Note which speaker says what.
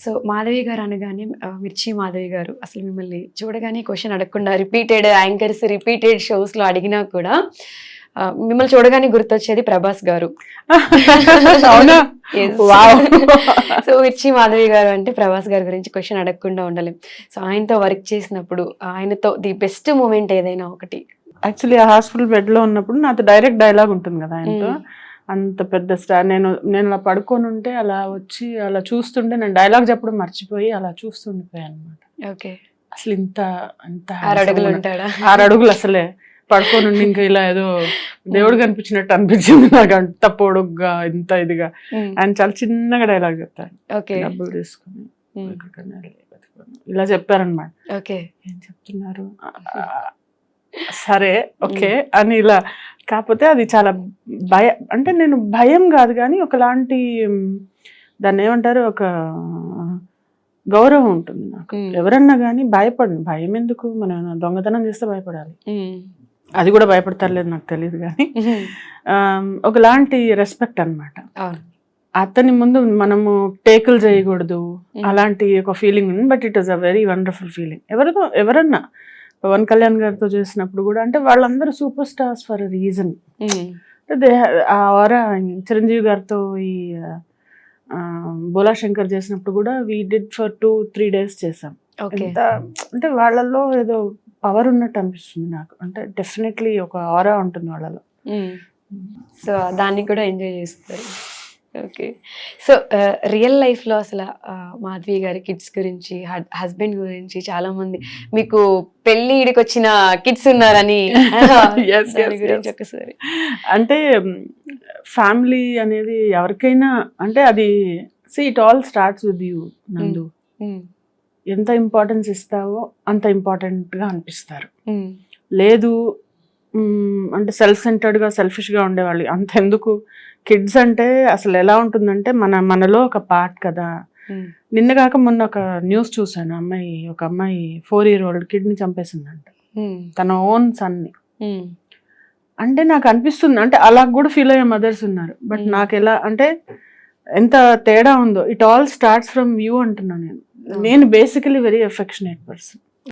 Speaker 1: So Madhavi గారు అనగానే మిర్చి మాధవి గారు అసలు మిమ్మల్ని చూడగానే క్వశ్చన్ అడగకుండా రిపీటెడ్ యాంకర్స్ రిపీటెడ్ షోస్లో అడిగినా కూడా మిమ్మల్ని చూడగానే గుర్తొచ్చేది ప్రభాస్ గారు.
Speaker 2: అవునా?
Speaker 1: సో మిర్చి మాధవి గారు అంటే ప్రభాస్ గారి గురించి క్వశ్చన్ అడగకుండా ఉండలేం. సో ఆయనతో వర్క్ చేసినప్పుడు ఆయనతో ది బెస్ట్ మూమెంట్ ఏదైనా ఒకటి?
Speaker 2: యాక్చువల్లీ ఆ హాస్పిటల్ బెడ్ లో ఉన్నప్పుడు నాతో డైరెక్ట్ డైలాగ్ ఉంటుంది కదా ఆయనతో. అంత పెద్ద స్టార్, నేను అలా పడుకొని ఉంటే అలా వచ్చి అలా చూస్తుంటే నేను డైలాగ్ చెప్పడం మర్చిపోయి అలా చూస్తుండిపోయాను అనమాట.
Speaker 1: ఓకే.
Speaker 2: అసలు ఇంత
Speaker 1: 6 అడుగులు ఉంటాడా?
Speaker 2: 6 అడుగులు అసలే పడుకొని ఉండి ఇంకా ఇలా ఏదో దేవుడు కనిపించినట్టు అనిపించింది నాకు. అంత పొడుగ్గా ఇంత ఇదిగా ఆయన చాలా చిన్నగా డైలాగ్ చెప్తారు. డబ్బులు తీసుకుని ఇలా చెప్పారనమాట. ఏం చెప్తున్నారు సరే ఓకే అని ఇలా. కాకపోతే అది చాలా అంటే నేను భయం కాదు కానీ ఒకలాంటి దాన్ని ఏమంటారు, ఒక గౌరవం ఉంటుంది నాకు. ఎవరన్నా కానీ భయపడను. భయం ఎందుకు? మనం దొంగతనం చేస్తే భయపడాలి, అది కూడా భయపడతారులేదు నాకు తెలియదు కానీ ఒకలాంటి రెస్పెక్ట్ అనమాట. అతని ముందు మనము టేకులు చేయకూడదు అలాంటి ఒక ఫీలింగ్ ఉంది. But it is a very wonderful feeling. ఎవరన్నా పవన్ కళ్యాణ్ గారితో చేసినప్పుడు కూడా అంటే వాళ్ళందరూ super stars for a reason. Chiranjeevi గారితో ఈ బోలా శంకర్ చేసినప్పుడు కూడా వీ డిడ్ ఫర్ 2-3 days చేసాం. అంటే వాళ్ళల్లో ఏదో పవర్ ఉన్నట్టు అనిపిస్తుంది నాకు. అంటే డెఫినెట్లీ ఒక ఆరా ఉంటుంది వాళ్ళలో.
Speaker 1: సో దాన్ని కూడా ఎంజాయ్ చేస్తారు. ఓకే. సో రియల్ లైఫ్లో అసలు మాధవి గారి కిడ్స్ గురించి, హస్బెండ్ గురించి చాలా మంది మీకు పెళ్లి ఈడికి వచ్చిన కిడ్స్ ఉన్నారని గురించి ఒకసారి.
Speaker 2: అంటే ఫ్యామిలీ అనేది ఎవరికైనా అంటే అది it all starts with you నందు. ఎంత ఇంపార్టెన్స్ ఇస్తావో అంత ఇంపార్టెంట్గా అనిపిస్తారు. లేదు అంటే సెల్ఫ్ సెంటర్డ్గా సెల్ఫిష్గా ఉండేవాళ్ళు అంతెందుకు. కిడ్స్ అంటే అసలు ఎలా ఉంటుందంటే మనలో ఒక పార్ట్ కదా. నిన్నగాక మొన్న ఒక న్యూస్ చూసాను. ఒక అమ్మాయి 4-year-old కిడ్ని చంపేసిందంట, తన ఓన్ సన్ని. అంటే నాకు అనిపిస్తుంది అంటే అలా కూడా ఫీల్ అయ్యే మదర్స్ ఉన్నారు. బట్ నాకు ఎలా అంటే ఎంత తేడా ఉందో. It all starts from you అంటున్నాను నేను బేసికలీ వెరీ అఫెక్షనేట్ పర్సన్.